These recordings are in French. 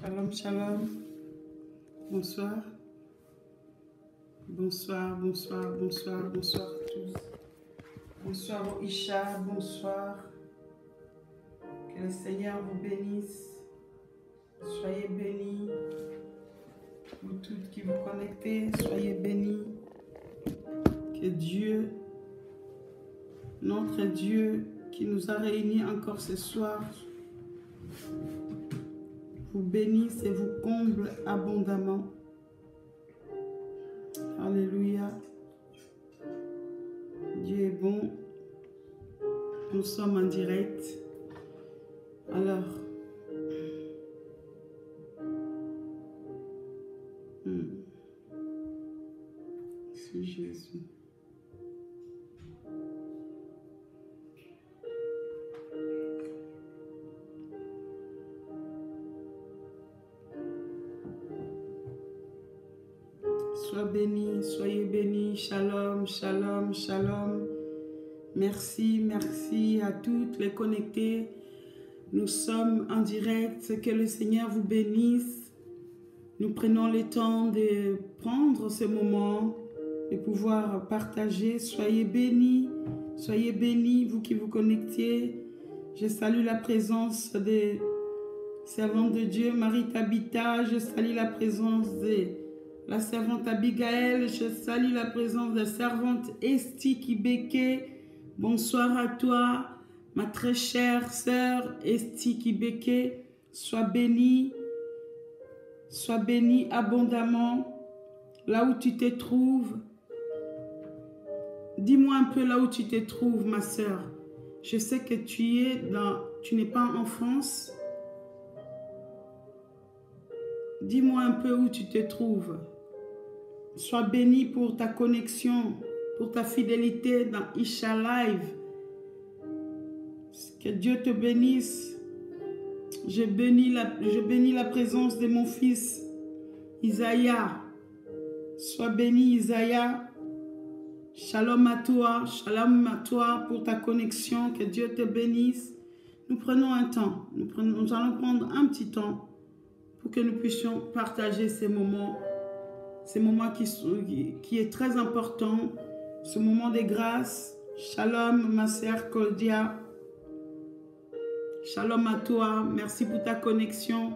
Shalom, shalom. Bonsoir. Bonsoir, bonsoir, bonsoir, bonsoir à tous. Bonsoir Isha, bonsoir. Que le Seigneur vous bénisse. Soyez bénis. Vous toutes qui vous connectez, soyez bénis. Que Dieu, notre Dieu, qui nous a réunis encore ce soir, vous bénisse et vous comble abondamment. Alléluia. Dieu est bon. Nous sommes en direct. Alors, c'est Jésus. Sois béni, soyez bénis. Shalom, shalom, shalom. Merci, merci à toutes les connectées. Nous sommes en direct. Que le Seigneur vous bénisse. Nous prenons le temps de prendre ce moment, de pouvoir partager. Soyez bénis, vous qui vous connectez. Je salue la présence des servantes de Dieu, Marie Tabitha. Je salue la présence de la servante Abigail. Je salue la présence de la servante Esti Kibeke. Bonsoir à toi, ma très chère sœur Esti Kibeke. Sois bénie abondamment là où tu te trouves. Dis-moi un peu là où tu te trouves, ma sœur. Je sais que tu n'es pas en France. Dis-moi un peu où tu te trouves. Sois béni pour ta connexion, pour ta fidélité dans Isha Live. Que Dieu te bénisse. Je bénis la présence de mon fils Isaïa. Sois béni, Isaïa. Shalom à toi pour ta connexion. Que Dieu te bénisse. Nous prenons un temps. Nous allons prendre un petit temps pour que nous puissions partager ces moments qui est très important, ce moment de grâce. Shalom, ma sœur Claudia. Shalom à toi, merci pour ta connexion.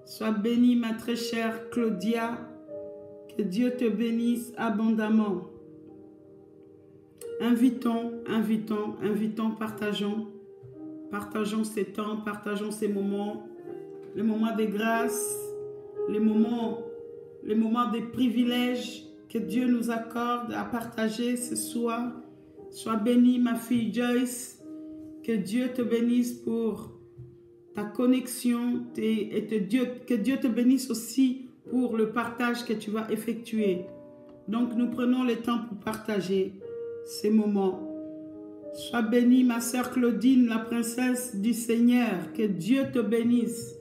Sois bénie, ma très chère Claudia. Que Dieu te bénisse abondamment. Invitons, partageons. Partageons ces temps, partageons ces moments. Les moments de grâce, les moments de privilèges que Dieu nous accorde à partager ce soir. Sois bénie, ma fille Joyce. Que Dieu te bénisse pour ta connexion et que Dieu te bénisse aussi pour le partage que tu vas effectuer. Donc nous prenons le temps pour partager ces moments. Sois bénie, ma sœur Claudine, la princesse du Seigneur. Que Dieu te bénisse.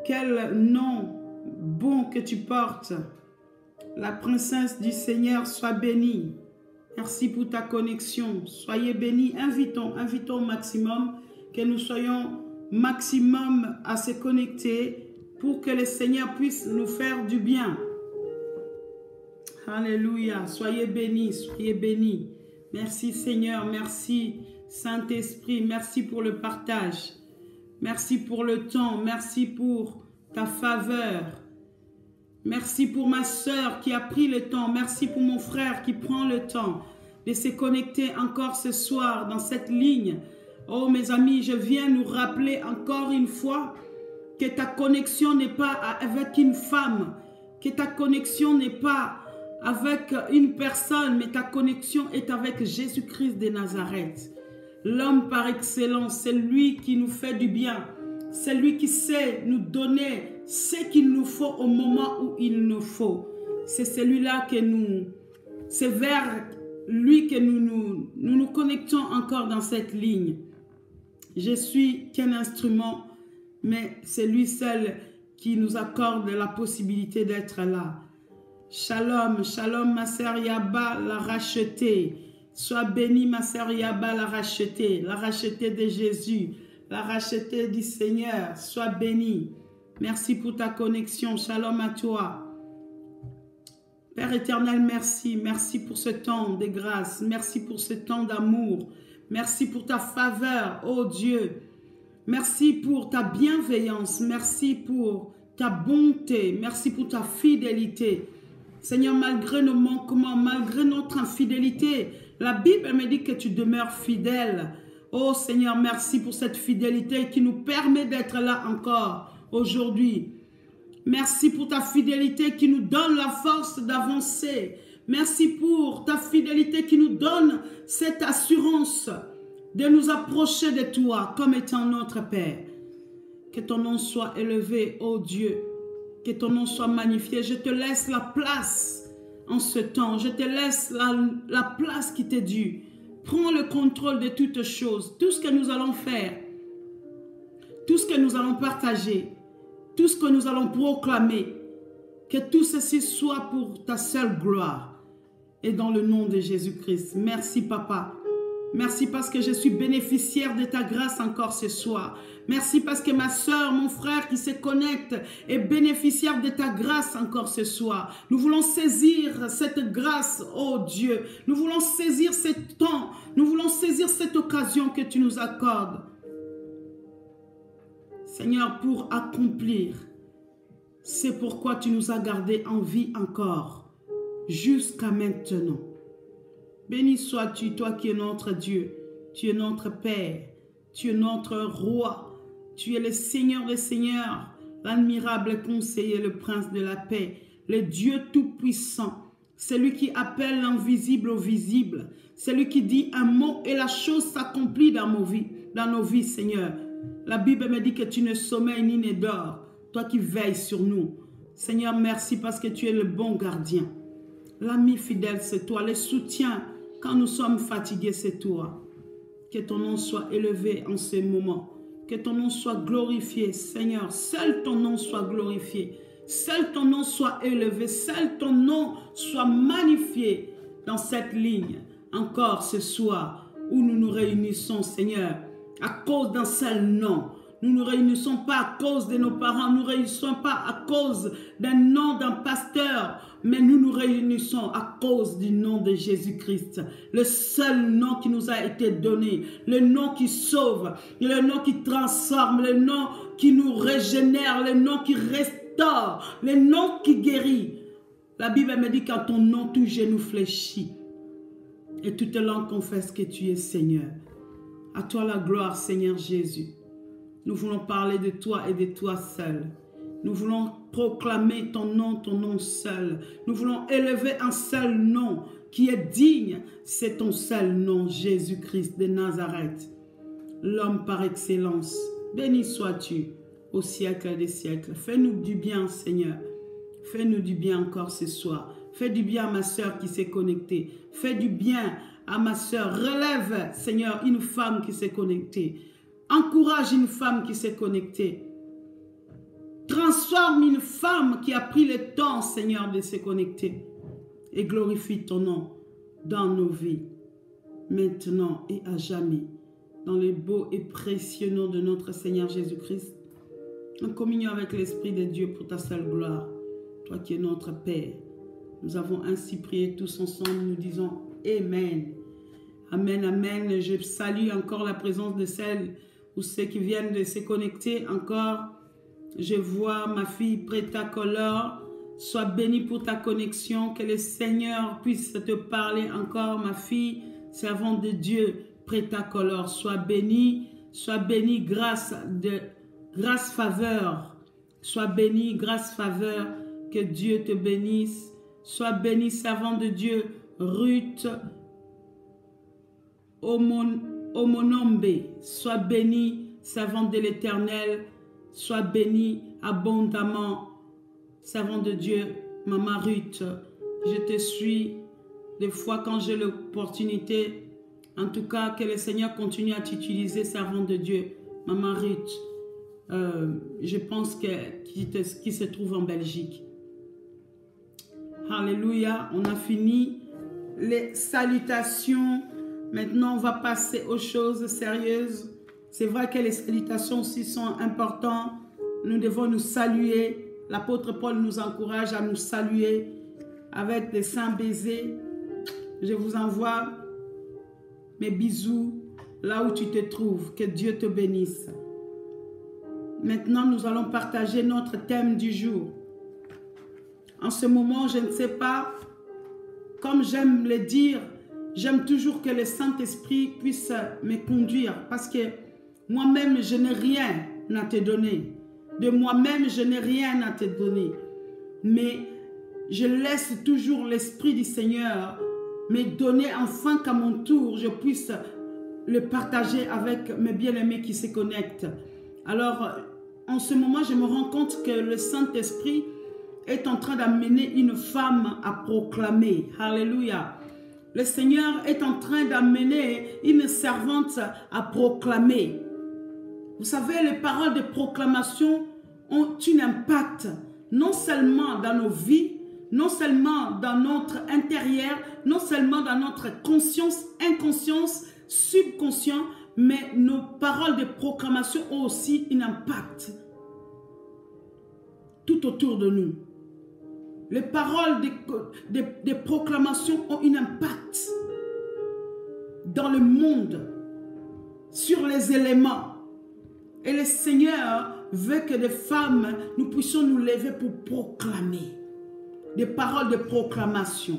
Quel nom bon que tu portes. La princesse du Seigneur, sois bénie. Merci pour ta connexion. Soyez bénis. Invitons au maximum, que nous soyons maximum à se connecter pour que le Seigneur puisse nous faire du bien. Alléluia. Soyez bénis, soyez bénis. Merci Seigneur, merci Saint-Esprit, merci pour le partage. Merci pour le temps, merci pour ta faveur. Merci pour ma sœur qui a pris le temps. Merci pour mon frère qui prend le temps de se connecter encore ce soir dans cette ligne. Oh mes amis, je viens nous rappeler encore une fois que ta connexion n'est pas avec une femme, que ta connexion n'est pas avec une personne, mais ta connexion est avec Jésus-Christ de Nazareth. L'homme par excellence, c'est lui qui nous fait du bien. C'est lui qui sait nous donner ce qu'il nous faut au moment où il nous faut. C'est celui-là c'est vers lui que nous connectons encore dans cette ligne. Je suis qu'un instrument, mais c'est lui seul qui nous accorde la possibilité d'être là. Shalom, shalom ma sœur Yaba, la rachetée. Sois bénie ma sœur Yaba, la rachetée de Jésus. La rachetée du Seigneur, sois bénie. Merci pour ta connexion. Shalom à toi. Père éternel, merci. Merci pour ce temps de grâce. Merci pour ce temps d'amour. Merci pour ta faveur, oh Dieu. Merci pour ta bienveillance. Merci pour ta bonté. Merci pour ta fidélité. Seigneur, malgré nos manquements, malgré notre infidélité, la Bible me dit que tu demeures fidèle. Oh Seigneur, merci pour cette fidélité qui nous permet d'être là encore aujourd'hui. Merci pour ta fidélité qui nous donne la force d'avancer. Merci pour ta fidélité qui nous donne cette assurance de nous approcher de toi comme étant notre Père. Que ton nom soit élevé, ô Dieu. Que ton nom soit magnifié. Je te laisse la place en ce temps. Je te laisse la place qui t'est due. Prends le contrôle de toutes choses. Tout ce que nous allons faire, tout ce que nous allons partager, tout ce que nous allons proclamer, que tout ceci soit pour ta seule gloire. Et dans le nom de Jésus-Christ. Merci, Papa. Merci parce que je suis bénéficiaire de ta grâce encore ce soir. Merci parce que ma soeur, mon frère qui se connecte est bénéficiaire de ta grâce encore ce soir. Nous voulons saisir cette grâce, oh Dieu. Nous voulons saisir ce temps. Nous voulons saisir cette occasion que tu nous accordes. Seigneur, pour accomplir, c'est pourquoi tu nous as gardés en vie encore, jusqu'à maintenant. Béni sois-tu, toi qui es notre Dieu, tu es notre Père, tu es notre Roi, tu es le Seigneur des Seigneurs, l'admirable conseiller, le Prince de la paix, le Dieu tout-puissant, celui qui appelle l'invisible au visible, celui qui dit un mot et la chose s'accomplit dans nos vies, Seigneur. La Bible me dit que tu ne sommeilles ni ne dors, toi qui veilles sur nous. Seigneur, merci parce que tu es le bon gardien. L'ami fidèle, c'est toi. Le soutien, quand nous sommes fatigués, c'est toi. Que ton nom soit élevé en ce moment. Que ton nom soit glorifié, Seigneur. Seul ton nom soit glorifié. Seul ton nom soit élevé. Seul ton nom soit magnifié dans cette ligne. Encore ce soir où nous nous réunissons, Seigneur, à cause d'un seul nom. Nous ne nous réunissons pas à cause de nos parents, nous ne nous réunissons pas à cause d'un nom d'un pasteur, mais nous nous réunissons à cause du nom de Jésus-Christ. Le seul nom qui nous a été donné, le nom qui sauve, le nom qui transforme, le nom qui nous régénère, le nom qui restaure, le nom qui guérit. La Bible me dit qu'à ton nom, tout genou fléchit et toute langue confesse que tu es Seigneur. À toi la gloire, Seigneur Jésus. Nous voulons parler de toi et de toi seul. Nous voulons proclamer ton nom seul. Nous voulons élever un seul nom qui est digne. C'est ton seul nom, Jésus-Christ de Nazareth. L'homme par excellence. Béni sois-tu au siècle des siècles. Fais-nous du bien, Seigneur. Fais-nous du bien encore ce soir. Fais du bien à ma soeur qui s'est connectée. Fais du bien à ma soeur. Relève, Seigneur, une femme qui s'est connectée. Encourage une femme qui s'est connectée. Transforme une femme qui a pris le temps, Seigneur, de se connecter. Et glorifie ton nom dans nos vies, maintenant et à jamais. Dans le beau et précieux nom de notre Seigneur Jésus-Christ. En communion avec l'Esprit de Dieu pour ta seule gloire. Toi qui es notre Père. Nous avons ainsi prié tous ensemble. Nous disons Amen. Amen, amen. Je salue encore la présence de celles ou ceux qui viennent de se connecter encore. Je vois ma fille Preta Color. Sois bénie pour ta connexion. Que le Seigneur puisse te parler encore, ma fille, servante de Dieu, Preta Color. Sois bénie, grâce, faveur. Sois bénie, grâce, faveur. Que Dieu te bénisse. Sois bénie, servante de Dieu, Ruth Omonombe. Sois bénie, servante de l'Éternel. Sois bénie abondamment, servante de Dieu, Maman Ruth. Je te suis des fois quand j'ai l'opportunité. En tout cas, que le Seigneur continue à t'utiliser, servante de Dieu, Maman Ruth. Je pense qu'il se trouve en Belgique. Alléluia, on a fini les salutations. Maintenant, on va passer aux choses sérieuses. C'est vrai que les salutations aussi sont importantes, nous devons nous saluer. L'apôtre Paul nous encourage à nous saluer avec des saints baisers. Je vous envoie mes bisous là où tu te trouves. Que Dieu te bénisse. Maintenant, nous allons partager notre thème du jour. En ce moment, je ne sais pas, comme j'aime le dire, j'aime toujours que le Saint-Esprit puisse me conduire parce que moi-même, je n'ai rien à te donner. De moi-même, je n'ai rien à te donner. Mais je laisse toujours l'Esprit du Seigneur me donner afin qu'à mon tour, je puisse le partager avec mes bien-aimés qui se connectent. Alors, en ce moment, je me rends compte que le Saint-Esprit est en train d'amener une femme à proclamer. Alléluia. Le Seigneur est en train d'amener une servante à proclamer. Vous savez, les paroles de proclamation ont un impact non seulement dans nos vies, non seulement dans notre intérieur, non seulement dans notre conscience, inconscience, subconscient, mais nos paroles de proclamation ont aussi un impact tout autour de nous. Les paroles de proclamation ont un impact dans le monde, sur les éléments. Et le Seigneur veut que les femmes, nous puissions nous lever pour proclamer. Des paroles de proclamation.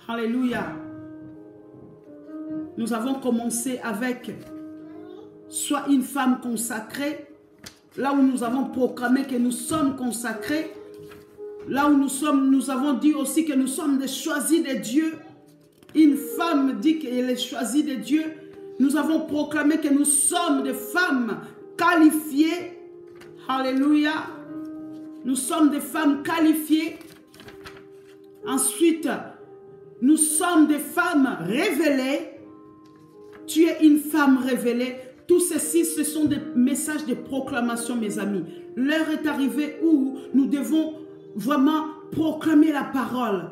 Alléluia. Nous avons commencé avec soit une femme consacrée, là où nous avons proclamé que nous sommes consacrés, là où nous avons dit aussi que nous sommes des choisis de Dieu. Une femme dit qu'elle est choisie de Dieu. Nous avons proclamé que nous sommes des femmes qualifiées. Alléluia. Nous sommes des femmes qualifiées. Ensuite, nous sommes des femmes révélées. Tu es une femme révélée. Tout ceci, ce sont des messages de proclamation, mes amis. L'heure est arrivée où nous devons vraiment proclamer la parole.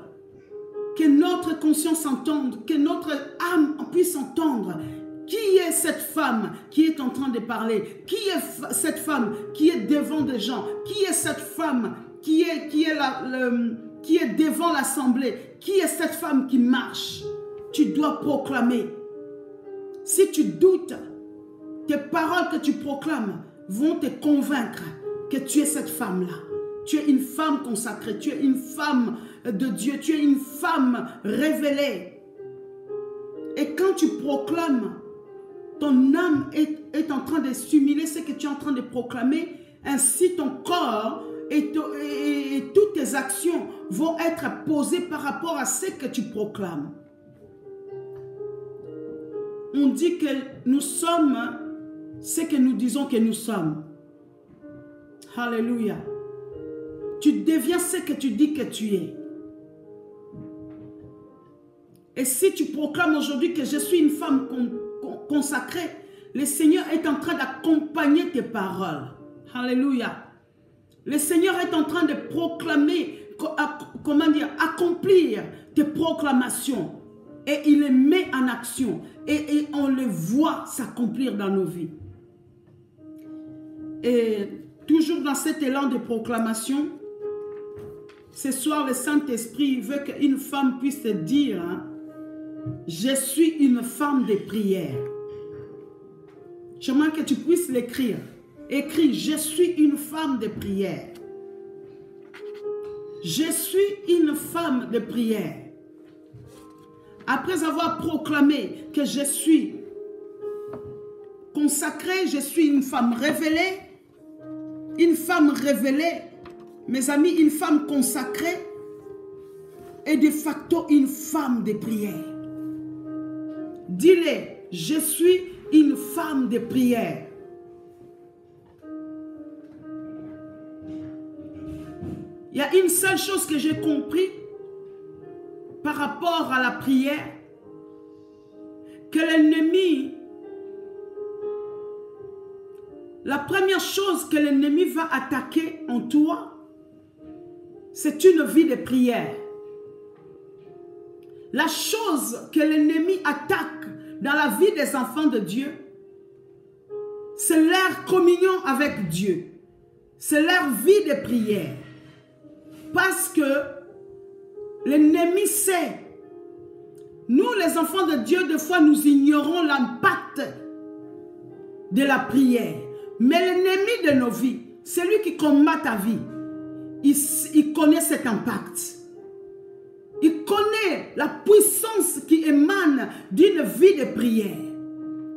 Que notre conscience entende, que notre âme puisse entendre. Qui est cette femme qui est en train de parler? Qui est cette femme qui est devant des gens? Qui est cette femme qui est devant l'assemblée? Qui est cette femme qui marche? Tu dois proclamer. Si tu doutes, tes paroles que tu proclames vont te convaincre que tu es cette femme-là. Tu es une femme consacrée, tu es une femme de Dieu, tu es une femme révélée. Et quand tu proclames, ton âme est en train de stimuler ce que tu es en train de proclamer, ainsi ton corps et toutes tes actions vont être posées par rapport à ce que tu proclames. On dit que nous sommes ce que nous disons que nous sommes. Alléluia. Tu deviens ce que tu dis que tu es. Et si tu proclames aujourd'hui que je suis une femme consacrée, le Seigneur est en train d'accompagner tes paroles. Alléluia. Le Seigneur est en train de proclamer, comment dire, accomplir tes proclamations. Et il les met en action. Et on les voit s'accomplir dans nos vies. Et toujours dans cet élan de proclamation, ce soir, le Saint-Esprit veut qu'une femme puisse dire, hein, je suis une femme de prière. J'aimerais que tu puisses l'écrire. Écris, je suis une femme de prière. Je suis une femme de prière. Après avoir proclamé que je suis consacrée, je suis une femme révélée. Une femme révélée, mes amis, une femme consacrée est de facto une femme de prière. Dis-le, je suis une femme de prière. Il y a une seule chose que j'ai compris par rapport à la prière, que l'ennemi, la première chose que l'ennemi va attaquer en toi, c'est une vie de prière. La chose que l'ennemi attaque dans la vie des enfants de Dieu, c'est leur communion avec Dieu. C'est leur vie de prière. Parce que l'ennemi sait. Nous, les enfants de Dieu, des fois, nous ignorons l'impact de la prière. Mais l'ennemi de nos vies, celui qui combat ta vie, il connaît cet impact. Il connaît la puissance qui émane d'une vie de prière,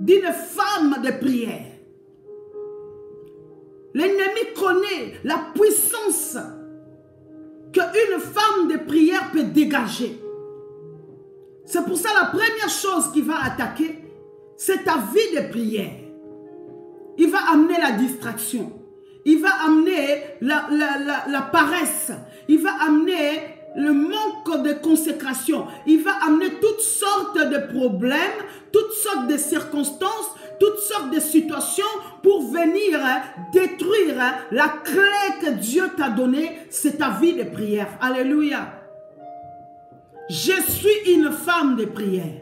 d'une femme de prière. L'ennemi connaît la puissance qu'une femme de prière peut dégager. C'est pour ça la première chose qu'il va attaquer, c'est ta vie de prière. Il va amener la distraction. Il va amener la paresse. Il va amener le manque de consécration. Il va amener toutes sortes de problèmes, toutes sortes de circonstances, toutes sortes de situations pour venir détruire la clé que Dieu t'a donnée, c'est ta vie de prière. Alléluia. Je suis une femme de prière.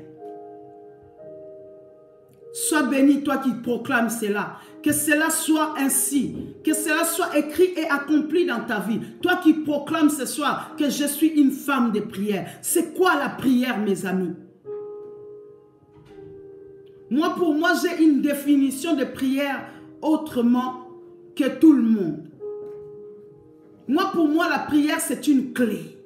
Sois béni, toi qui proclames cela. Que cela soit ainsi. Que cela soit écrit et accompli dans ta vie. Toi qui proclames ce soir que je suis une femme de prière. C'est quoi la prière, mes amis? Moi, pour moi, j'ai une définition de prière autrement que tout le monde. Moi, pour moi, la prière, c'est une clé.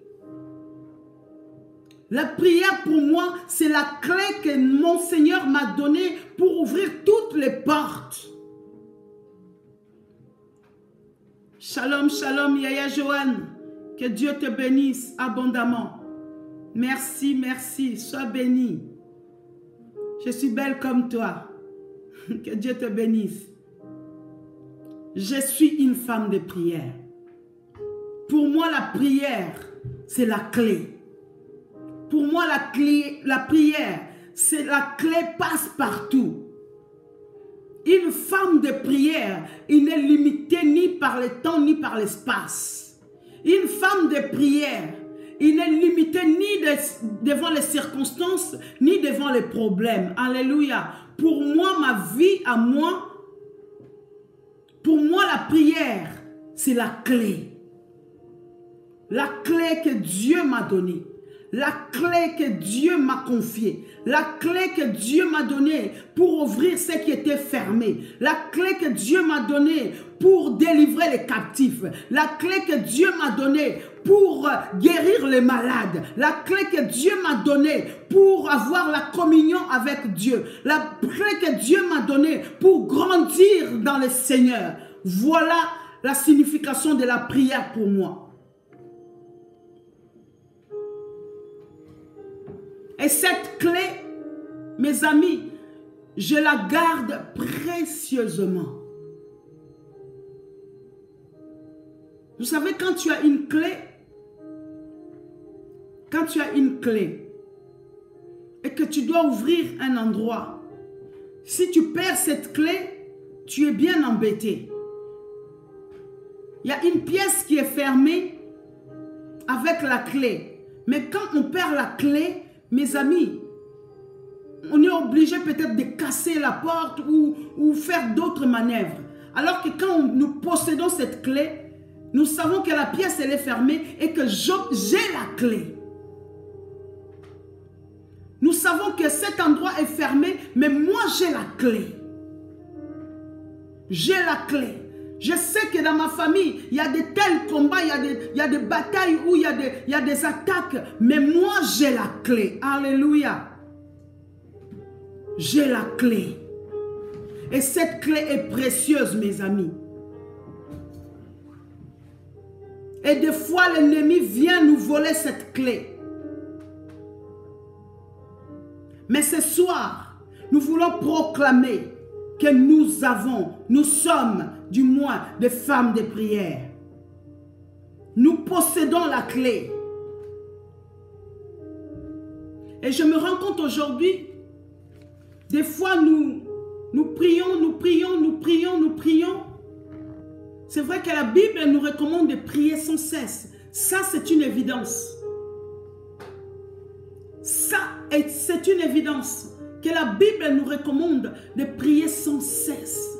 La prière, pour moi, c'est la clé que mon Seigneur m'a donnée pour ouvrir toutes les portes. Shalom, shalom, Yaya Joanne. Que Dieu te bénisse abondamment. Merci, merci. Sois béni. Je suis belle comme toi. Que Dieu te bénisse. Je suis une femme de prière. Pour moi, la prière, c'est la clé. Pour moi, la prière, c'est la clé passe-partout. Une femme de prière, il n'est limitée ni par le temps, ni par l'espace. Une femme de prière, il n'est limité ni devant les circonstances, ni devant les problèmes. Alléluia. Pour moi, ma vie à moi, pour moi, la prière, c'est la clé. La clé que Dieu m'a donnée. La clé que Dieu m'a confiée. La clé que Dieu m'a donnée pour ouvrir ce qui était fermé. La clé que Dieu m'a donnée pour délivrer les captifs. La clé que Dieu m'a donnée pour guérir les malades. La clé que Dieu m'a donnée pour avoir la communion avec Dieu. La clé que Dieu m'a donnée pour grandir dans le Seigneur. Voilà la signification de la prière pour moi. Et cette clé, mes amis, je la garde précieusement. Vous savez, quand tu as une clé, et que tu dois ouvrir un endroit, si tu perds cette clé, tu es bien embêté. Il y a une pièce qui est fermée avec la clé. Mais quand on perd la clé, mes amis, on est obligé peut-être de casser la porte ou faire d'autres manœuvres. Alors que quand nous possédons cette clé, nous savons que la pièce elle est fermée et que j'ai la clé. Nous savons que cet endroit est fermé, mais moi j'ai la clé. J'ai la clé. Je sais que dans ma famille, il y a de tels combats, il y a des batailles où il y a des attaques. Mais moi, j'ai la clé. Alléluia. J'ai la clé. Et cette clé est précieuse, mes amis. Et des fois, l'ennemi vient nous voler cette clé. Mais ce soir, nous voulons proclamer que nous sommes du moins des femmes de prière. Nous possédons la clé. Et je me rends compte aujourd'hui, des fois nous prions. C'est vrai que la Bible nous recommande de prier sans cesse. Ça, c'est une évidence. Ça, c'est une évidence. Que la Bible nous recommande de prier sans cesse.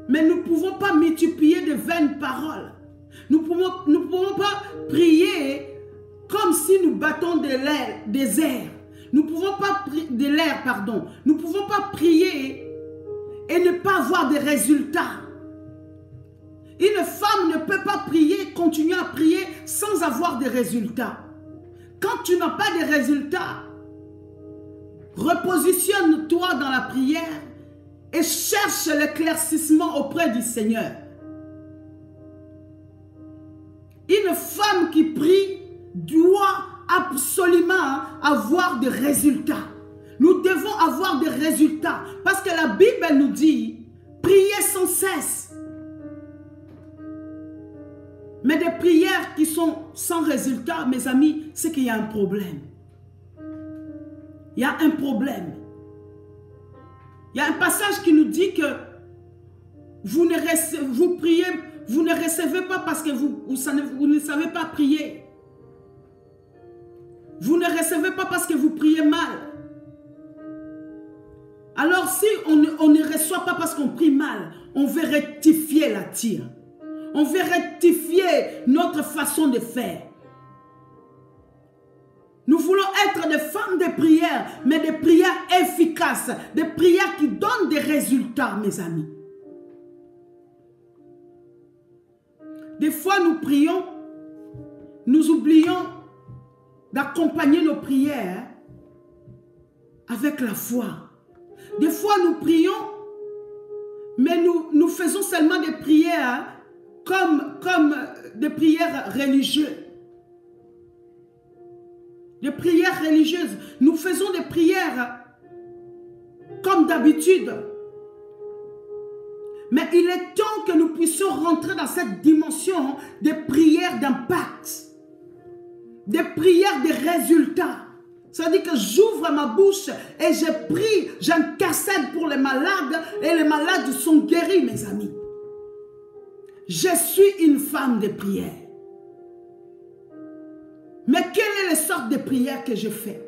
Mais nous ne pouvons pas multiplier de vaines paroles. Nous ne pouvons pas prier comme si nous battons des airs. Nous ne pouvons pas de l'air, pardon. Nous ne pouvons pas prier et ne pas avoir de résultats. Une femme ne peut pas prier, continuer à prier sans avoir de résultats. Quand tu n'as pas de résultats, repositionne-toi dans la prière et cherche l'éclaircissement auprès du Seigneur. Une femme qui prie doit absolument avoir des résultats. Nous devons avoir des résultats parce que la Bible nous dit priez sans cesse. Mais des prières qui sont sans résultat, mes amis, c'est qu'il y a un problème. Il y a un problème. Il y a un passage qui nous dit que vous priez, vous ne recevez pas parce que vous ne savez pas prier. Vous ne recevez pas parce que vous priez mal. Alors si on ne reçoit pas parce qu'on prie mal, on veut rectifier la tire. On veut rectifier notre façon de faire. Nous voulons être des femmes de prière, mais des prières efficaces, des prières qui donnent des résultats, mes amis. Des fois, nous prions, nous oublions d'accompagner nos prières avec la foi. Des fois, nous prions, mais nous faisons seulement des prières comme des prières religieuses. Des prières religieuses. Nous faisons des prières comme d'habitude. Mais il est temps que nous puissions rentrer dans cette dimension des prières d'impact. Des prières de résultats. Ça veut dire que j'ouvre ma bouche et je prie, j'intercède pour les malades et les malades sont guéris, mes amis. Je suis une femme de prière. Mais quelle est la sorte de prière que je fais?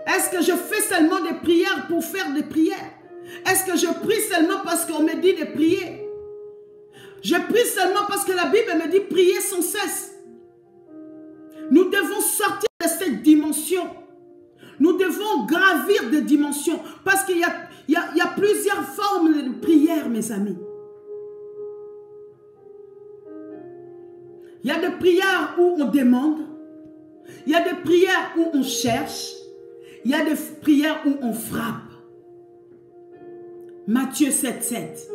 Est-ce que je fais seulement des prières pour faire des prières? Est-ce que je prie seulement parce qu'on me dit de prier? Je prie seulement parce que la Bible me dit prier sans cesse. Nous devons sortir de cette dimension. Nous devons gravir des dimensions parce qu'il y a plusieurs formes de prière, mes amis. Il y a des prières où on demande. Il y a des prières où on cherche. Il y a des prières où on frappe. Matthieu 7, 7.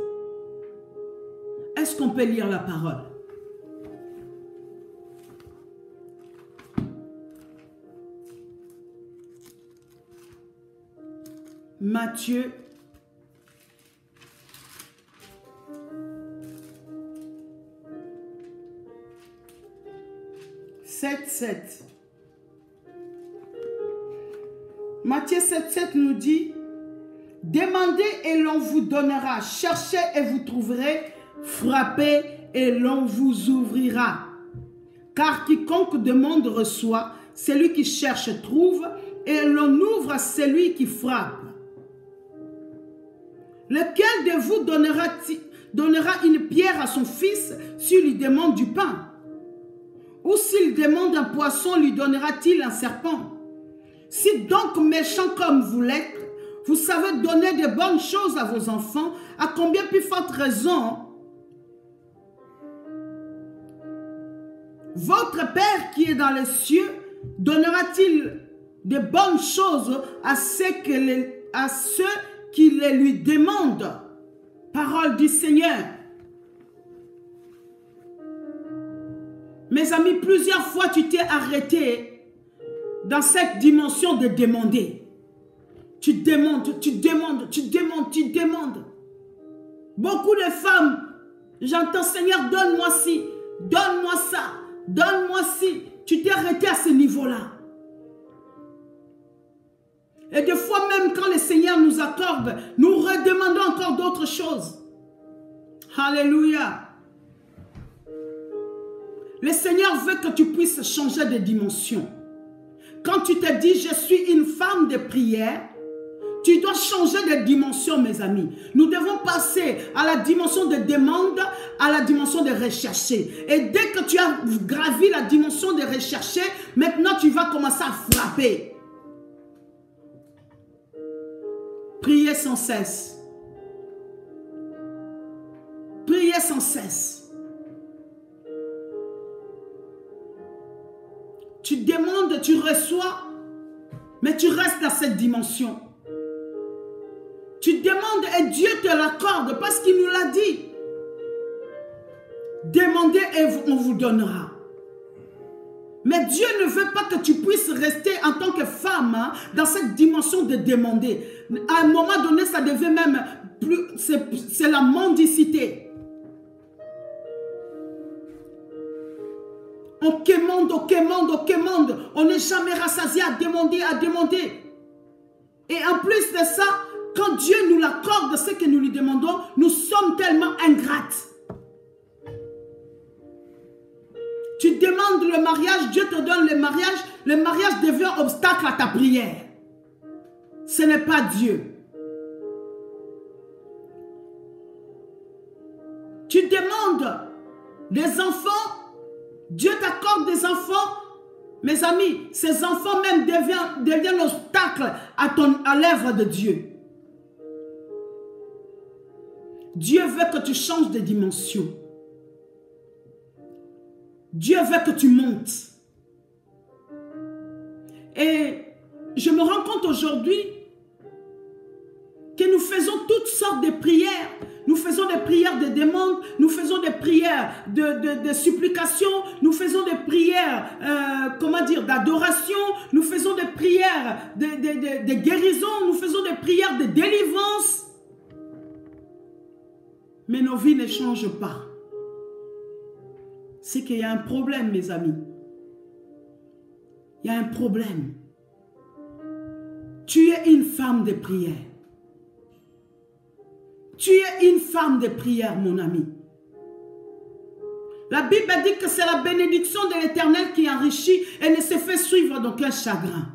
Est-ce qu'on peut lire la parole? Matthieu 7, 7. Matthieu 7, 7 nous dit: demandez et l'on vous donnera, cherchez et vous trouverez, frappez et l'on vous ouvrira. Car quiconque demande reçoit, celui qui cherche trouve, et l'on ouvre à celui qui frappe. Lequel de vous donnera une pierre à son fils s'il lui demande du pain? Ou s'il demande un poisson, lui donnera-t-il un serpent? Si donc méchant comme vous l'êtes, vous savez donner de bonnes choses à vos enfants, à combien plus forte raison votre Père qui est dans les cieux donnera-t-il de bonnes choses à ceux qui les lui demandent? Parole du Seigneur. Mes amis, plusieurs fois tu t'es arrêté dans cette dimension de demander. Tu demandes, tu demandes, tu demandes, tu demandes. Beaucoup de femmes, j'entends: Seigneur, donne-moi ci, donne-moi ça, donne-moi ci. Tu t'es arrêté à ce niveau-là. Et des fois même quand le Seigneur nous accorde, nous redemandons encore d'autres choses. Alléluia. Le Seigneur veut que tu puisses changer de dimension. Quand tu te dis: je suis une femme de prière, Tu dois changer de dimension, mes amis. Nous devons passer à la dimension de demande, à la dimension de rechercher. Et dès que tu as gravi la dimension de rechercher, maintenant tu vas commencer à frapper. Priez sans cesse. Priez sans cesse. Tu demandes, tu reçois, mais tu restes dans cette dimension. Tu demandes et Dieu te l'accorde parce qu'il nous l'a dit. Demandez et on vous donnera. Mais Dieu ne veut pas que tu puisses rester en tant que femme dans cette dimension de demander. À un moment donné, ça devient même plus... C'est la mendicité. On quémande, on quémande, on quémande. On n'est jamais rassasié à demander, à demander. Et en plus de ça, quand Dieu nous l'accorde, ce que nous lui demandons, nous sommes tellement ingrates. Tu demandes le mariage, Dieu te donne le mariage devient obstacle à ta prière. Ce n'est pas Dieu. Tu demandes des enfants, Dieu t'accorde des enfants. Mes amis, ces enfants même deviennent obstacle à l'œuvre de Dieu. Dieu veut que tu changes de dimension. Dieu veut que tu montes. Et je me rends compte aujourd'hui que nous faisons toutes sortes de prières. Nous faisons des prières de demande, nous faisons des prières de supplication, nous faisons des prières, d'adoration, nous faisons des prières de guérison, nous faisons des prières de délivrance. Mais nos vies ne changent pas. C'est qu'il y a un problème, mes amis. Il y a un problème. Tu es une femme de prière. Tu es une femme de prière, mon ami. La Bible dit que c'est la bénédiction de l'Éternel qui enrichit et ne se fait suivre d'aucun chagrin.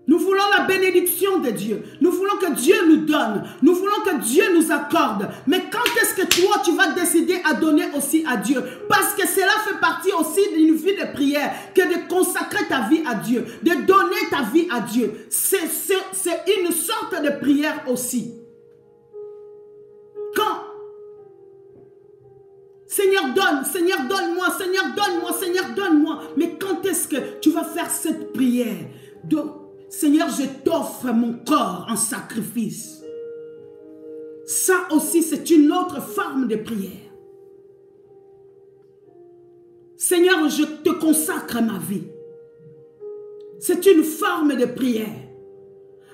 Nous voulons la bénédiction de Dieu. Nous voulons que Dieu nous donne. Nous voulons que Dieu nous accorde. Mais quand est-ce que toi, tu vas décider à donner aussi à Dieu? Parce que cela fait partie aussi d'une vie de prière, que de consacrer ta vie à Dieu, de donner ta vie à Dieu. C'est une sorte de prière aussi. Quand Seigneur donne, Seigneur donne-moi, Seigneur donne-moi, Seigneur donne-moi. Mais quand est-ce que tu vas faire cette prière? Seigneur, je t'offre mon corps en sacrifice. Ça aussi, c'est une autre forme de prière. Seigneur, je te consacre ma vie. C'est une forme de prière.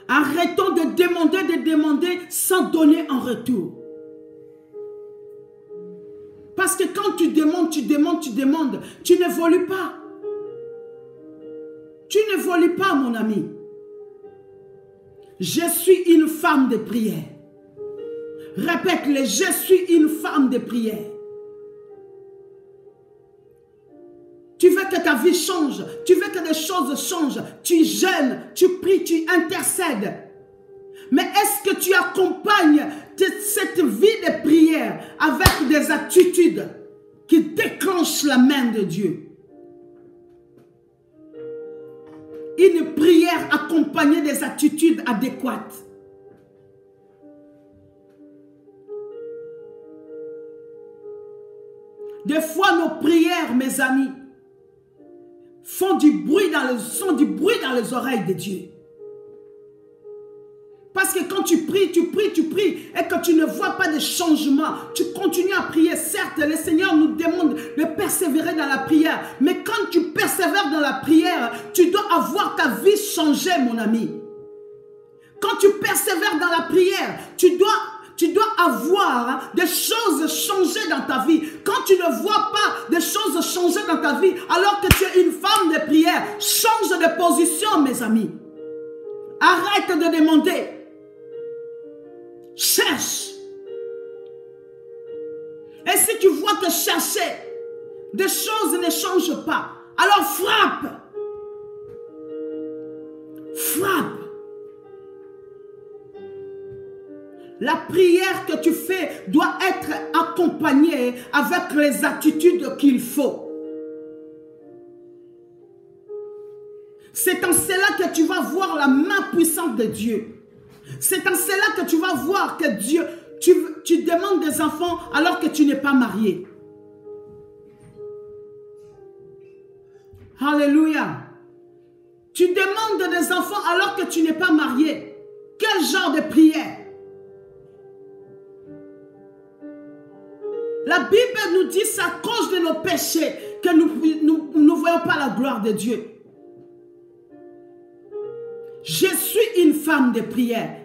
Arrêtons de demander sans donner en retour. Parce que quand tu demandes, tu n'évolues pas. Tu n'évolues pas, mon ami. Je suis une femme de prière. Répète-le, je suis une femme de prière. Tu veux que ta vie change. Tu veux que des choses changent. Tu jeûnes, tu pries, tu intercèdes. Mais est-ce que tu accompagnes cette vie de prière avec des attitudes qui déclenchent la main de Dieu? Une prière accompagnée des attitudes adéquates. Des fois, nos prières, mes amis, sont du bruit dans les oreilles de Dieu. Parce que quand tu pries, et que tu ne vois pas de changement, tu continues à prier. Certes, le Seigneur nous demande de persévérer dans la prière. Mais quand tu persévères dans la prière, tu dois avoir ta vie changée, mon ami. Quand tu persévères dans la prière, tu dois avoir des choses changées dans ta vie. Quand tu ne vois pas des choses changées dans ta vie, alors que tu es une femme de prière, change de position, mes amis. Arrête de demander. Cherche. Et si tu vois que chercher, des choses ne changent pas, alors frappe. Frappe. La prière que tu fais doit être accompagnée avec les attitudes qu'il faut. C'est en cela que tu vas voir la main puissante de Dieu. C'est en cela que tu vas voir que Dieu, tu demandes des enfants alors que tu n'es pas marié. Alléluia. Tu demandes des enfants alors que tu n'es pas marié. Quel genre de prière? La Bible nous dit c'est à cause de nos péchés que nous ne voyons pas la gloire de Dieu. Je suis une femme de prière.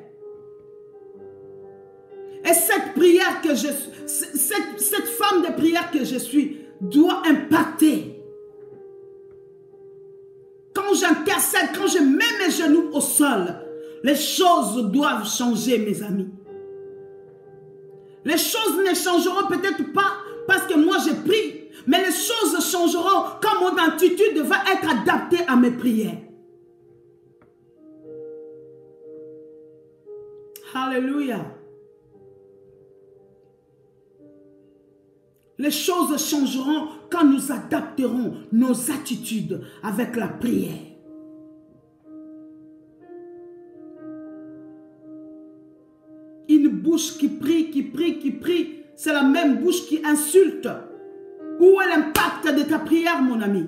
Et cette prière que cette femme de prière que je suis doit impacter. Quand j'intercède, quand je mets mes genoux au sol, les choses doivent changer, mes amis. Les choses ne changeront peut-être pas parce que moi je prie, mais les choses changeront quand mon attitude va être adaptée à mes prières. Alléluia. Les choses changeront quand nous adapterons nos attitudes avec la prière. Une bouche qui prie, c'est la même bouche qui insulte. Où est l'impact de ta prière, mon ami?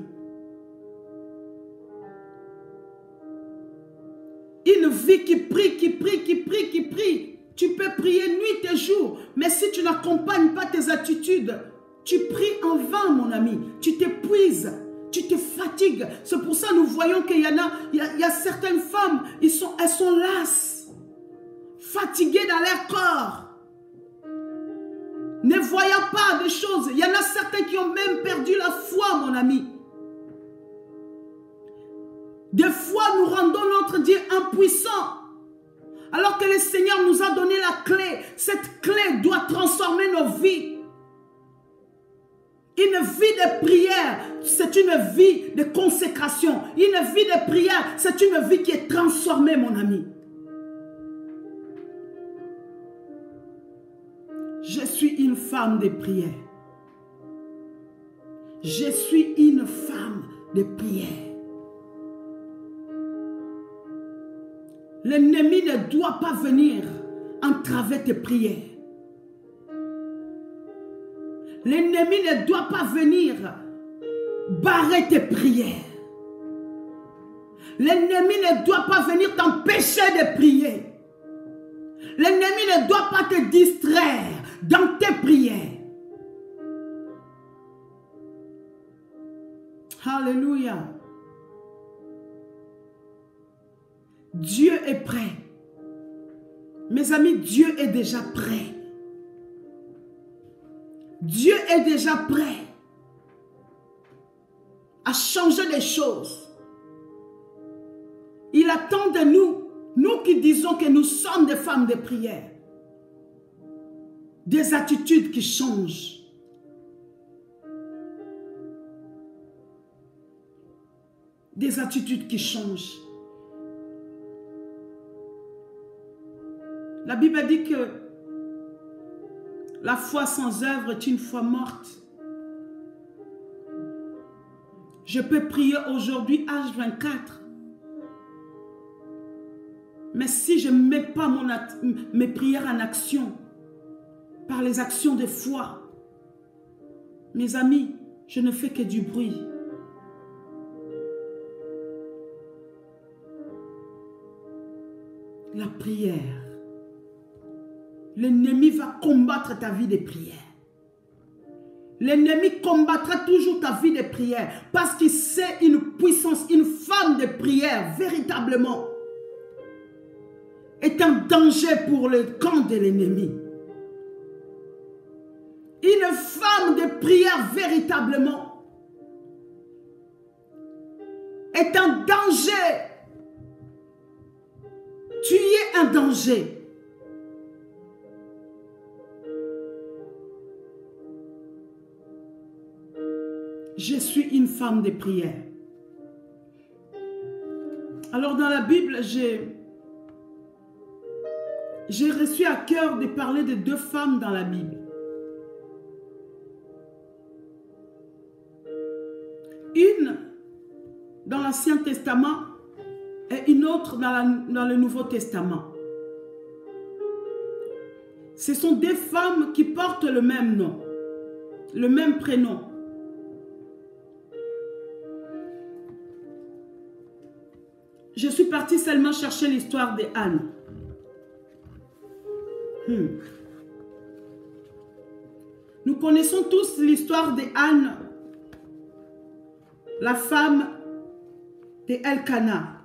Une vie qui prie, tu peux prier nuit et jour, mais si tu n'accompagnes pas tes attitudes, tu pries en vain, mon ami. Tu t'épuises, tu te fatigues. C'est pour ça que nous voyons qu'il y a certaines femmes, elles sont lasses, fatiguées dans leur corps, ne voyant pas des choses. Il y en a certains qui ont même perdu la foi, mon ami. Des fois, nous rendons notre Dieu impuissant. Alors que le Seigneur nous a donné la clé. Cette clé doit transformer nos vies. Une vie de prière, c'est une vie de consécration. Une vie de prière, c'est une vie qui est transformée, mon ami. Je suis une femme de prière. Je suis une femme de prière. L'ennemi ne doit pas venir entraver tes prières. L'ennemi ne doit pas venir barrer tes prières. L'ennemi ne doit pas venir t'empêcher de prier. L'ennemi ne doit pas te distraire dans tes prières. Alléluia. Dieu est prêt. Mes amis, Dieu est déjà prêt. Dieu est déjà prêt à changer les choses. Il attend de nous, nous qui disons que nous sommes des femmes de prière, des attitudes qui changent. Des attitudes qui changent. La Bible dit que la foi sans œuvre est une foi morte. Je peux prier aujourd'hui H24. Mais si je ne mets pas mes prières en action, par les actions de foi, mes amis, je ne fais que du bruit. La prière. L'ennemi va combattre ta vie de prière. L'ennemi combattra toujours ta vie de prière parce qu'il sait une puissance, une femme de prière véritablement est un danger pour le camp de l'ennemi. Une femme de prière véritablement est un danger. Tu es un danger. Je suis une femme de prière. Alors dans la Bible, j'ai reçu à cœur de parler de 2 femmes dans la Bible. Une dans l'Ancien Testament et une autre dans le Nouveau Testament. Ce sont 2 femmes qui portent le même nom, le même prénom. Je suis partie seulement chercher l'histoire de Anne. Nous connaissons tous l'histoire de Anne, la femme de Elkana.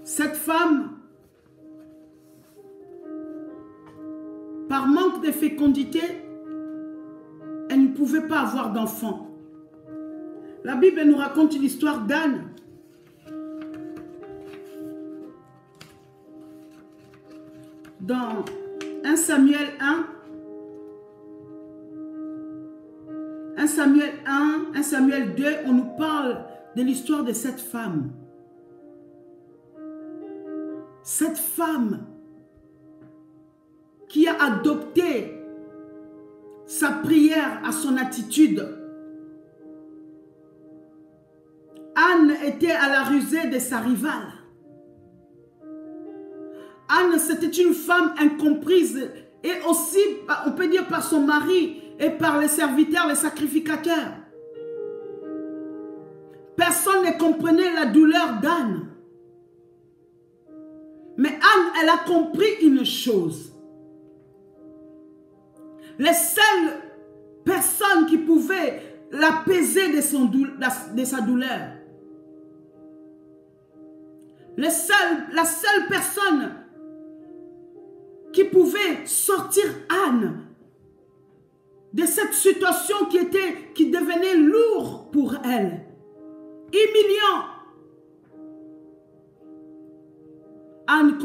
Cette femme, par manque de fécondité, elle ne pouvait pas avoir d'enfant. La Bible nous raconte l'histoire d'Anne. Dans 1 Samuel 1, 1 Samuel 1, 1 Samuel 2, on nous parle de l'histoire de cette femme. Cette femme qui a adopté sa prière à son attitude. Anne était à la rusée de sa rivale. Anne, c'était une femme incomprise et aussi, on peut dire, par son mari et par les serviteurs, les sacrificateurs. Personne ne comprenait la douleur d'Anne. Mais Anne, elle a compris une chose. Les seules personnes qui pouvaient l'apaiser de sa douleur, la seule personne qui pouvait sortir Anne de cette situation qui devenait lourde pour elle, humiliant. Anne,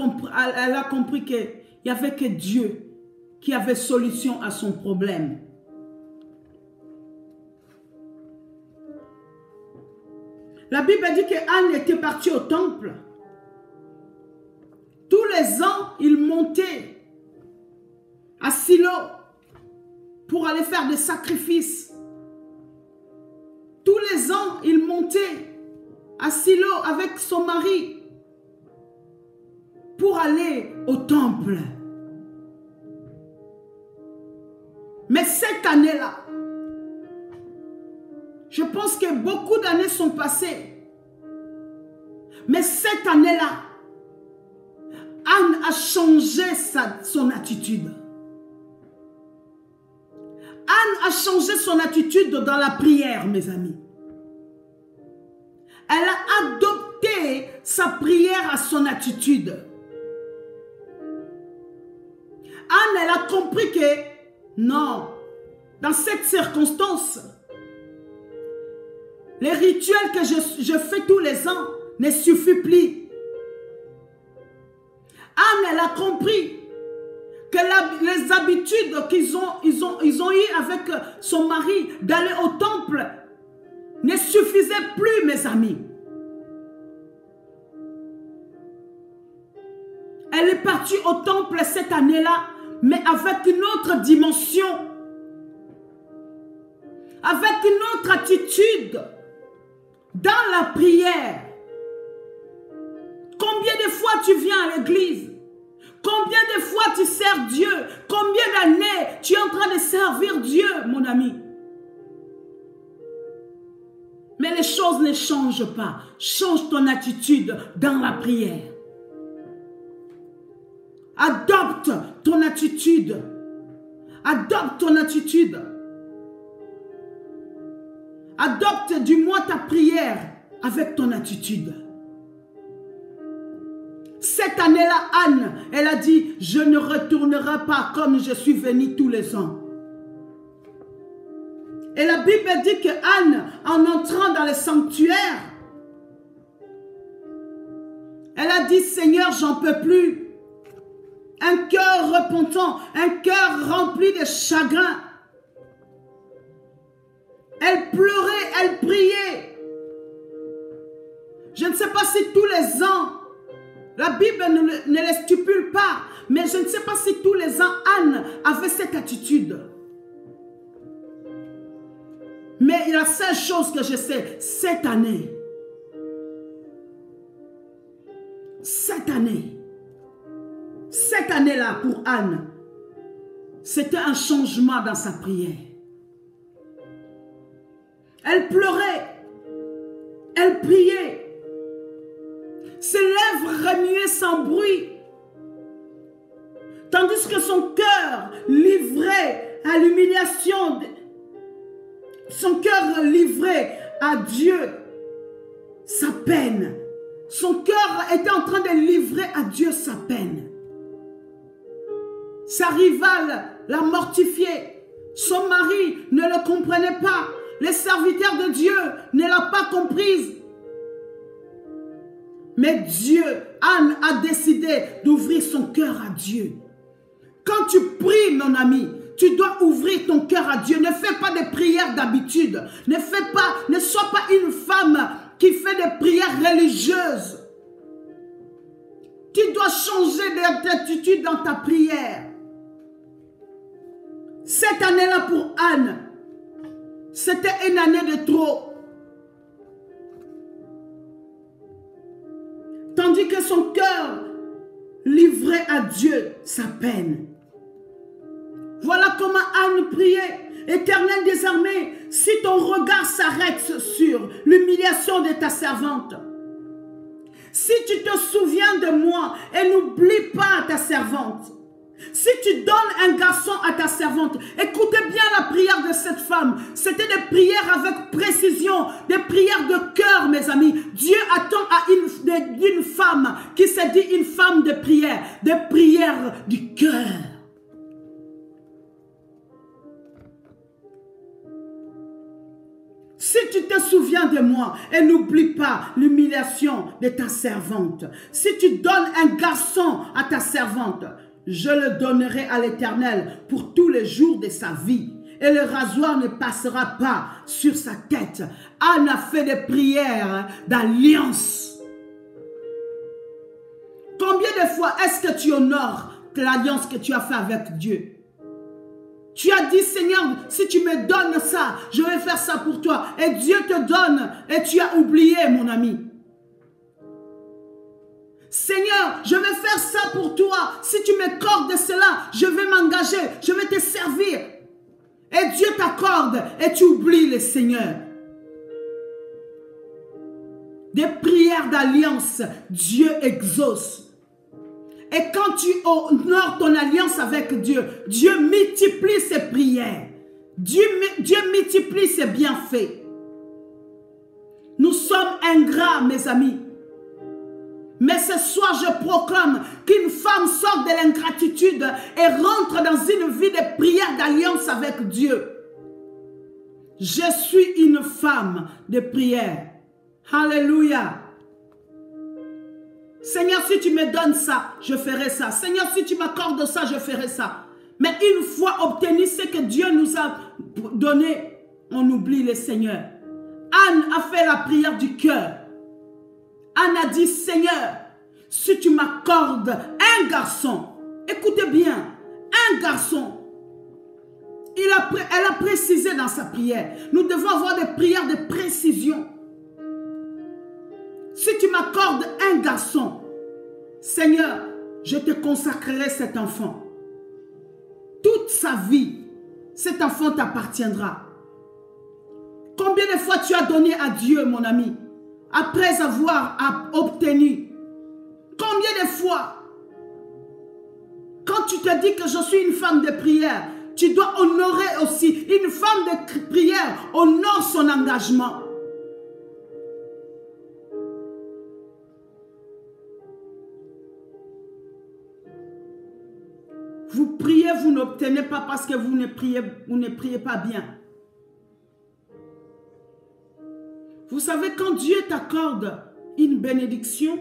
elle a compris qu'il n'y avait que Dieu qui avait solution à son problème. La Bible dit qu'Anne était partie au temple. Tous les ans, il montait à Silo pour aller faire des sacrifices. Tous les ans, il montait à Silo avec son mari pour aller au temple. Mais cette année-là, je pense que beaucoup d'années sont passées. Mais cette année-là, Anne a changé son attitude. Anne a changé son attitude dans la prière, mes amis. Elle a adopté sa prière à son attitude. Anne, elle a compris que non, dans cette circonstance, les rituels que je fais tous les ans ne suffisent plus. Anne, elle a compris que les habitudes qu'ils ont eues avec son mari d'aller au temple ne suffisaient plus, mes amis. Elle est partie au temple cette année-là, mais avec une autre dimension, avec une autre attitude dans la prière. Combien de fois tu viens à l'église? Combien de fois tu sers Dieu? Combien d'années tu es en train de servir Dieu, mon ami? Mais les choses ne changent pas. Change ton attitude dans la prière. Adopte ton attitude. Adopte ton attitude. Adopte du moins ta prière avec ton attitude. Cette année-là, Anne, elle a dit, je ne retournerai pas comme je suis venue tous les ans. Et la Bible dit que Anne, en entrant dans le sanctuaire, elle a dit, Seigneur, j'en peux plus. Un cœur repentant, un cœur rempli de chagrin. Elle pleurait, elle priait. Je ne sais pas si tous les ans, La Bible ne les stipule pas. Mais je ne sais pas si tous les ans, Anne avait cette attitude. Mais la seule chose que je sais, cette année-là pour Anne, c'était un changement dans sa prière. Elle pleurait, elle priait, ses lèvres remuaient sans bruit, tandis que son cœur livré à l'humiliation, son cœur livré à Dieu sa peine. Son cœur était en train de livrer à Dieu sa peine. Sa rivale l'a mortifié. Son mari ne le comprenait pas. Les serviteurs de Dieu ne l'ont pas comprise. Mais Dieu, Anne a décidé d'ouvrir son cœur à Dieu. Quand tu pries, mon ami, tu dois ouvrir ton cœur à Dieu. Ne fais pas des prières d'habitude. Ne sois pas une femme qui fait des prières religieuses. Tu dois changer d'attitude dans ta prière. Cette année-là pour Anne, c'était une année de trop. Tandis que son cœur livrait à Dieu sa peine. Voilà comment Anne priait. Éternel des armées, si ton regard s'arrête sur l'humiliation de ta servante, si tu te souviens de moi et n'oublie pas ta servante, si tu donnes un garçon à ta servante, écoutez bien la prière de cette femme. C'était des prières avec précision, des prières de cœur, mes amis. Dieu attend à une femme qui s'est dit une femme de prière, des prières du cœur. Si tu te souviens de moi et n'oublie pas l'humiliation de ta servante, si tu donnes un garçon à ta servante, je le donnerai à l'Éternel pour tous les jours de sa vie. Et le rasoir ne passera pas sur sa tête. Anne a fait des prières d'alliance. Combien de fois est-ce que tu honores l'alliance que tu as fait avec Dieu? Tu as dit, Seigneur, si tu me donnes ça, je vais faire ça pour toi. Et Dieu te donne et tu as oublié, mon ami. Seigneur, je vais faire ça pour toi. Si tu m'accordes cela, je vais m'engager, je vais te servir. Et Dieu t'accorde et tu oublies le Seigneur. Des prières d'alliance, Dieu exauce. Et quand tu honores ton alliance avec Dieu, Dieu multiplie ses prières. Dieu multiplie ses bienfaits. Nous sommes ingrats, mes amis. Mais ce soir, je proclame qu'une femme sort de l'ingratitude et rentre dans une vie de prière d'alliance avec Dieu. Je suis une femme de prière. Alléluia. Seigneur, si tu me donnes ça, je ferai ça. Seigneur, si tu m'accordes ça, je ferai ça. Mais une fois obtenu ce que Dieu nous a donné, on oublie le Seigneur. Anne a fait la prière du cœur. Anne a dit, Seigneur, si tu m'accordes un garçon, écoutez bien, un garçon, elle a précisé dans sa prière. Nous devons avoir des prières de précision. Si tu m'accordes un garçon, Seigneur, je te consacrerai cet enfant. Toute sa vie, cet enfant t'appartiendra. Combien de fois tu as donné à Dieu, mon ami, après avoir obtenu? Combien de fois? Quand tu te dis que je suis une femme de prière, tu dois honorer aussi. Une femme de prière honore son engagement. Vous priez, vous n'obtenez pas parce que vous ne priez pas bien. Vous savez, quand Dieu t'accorde une bénédiction,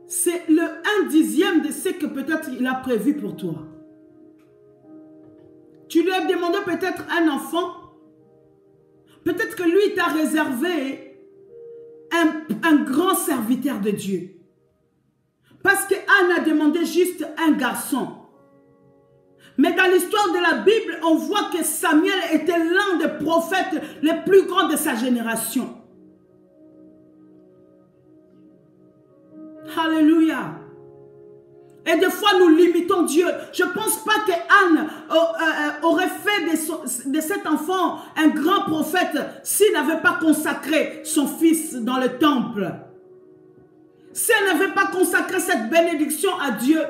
c'est le 1/10 de ce que peut-être il a prévu pour toi. Tu lui as demandé peut-être un enfant. Peut-être que lui t'a réservé un grand serviteur de Dieu. Parce que Anne a demandé juste un garçon. Mais dans l'histoire de la Bible, on voit que Samuel était l'un des prophètes les plus grands de sa génération. Alléluia. Et des fois, nous limitons Dieu. Je ne pense pas que Anne aurait fait de cet enfant un grand prophète s'il n'avait pas consacré son fils dans le temple. Si elle n'avait pas consacré cette bénédiction à Dieu,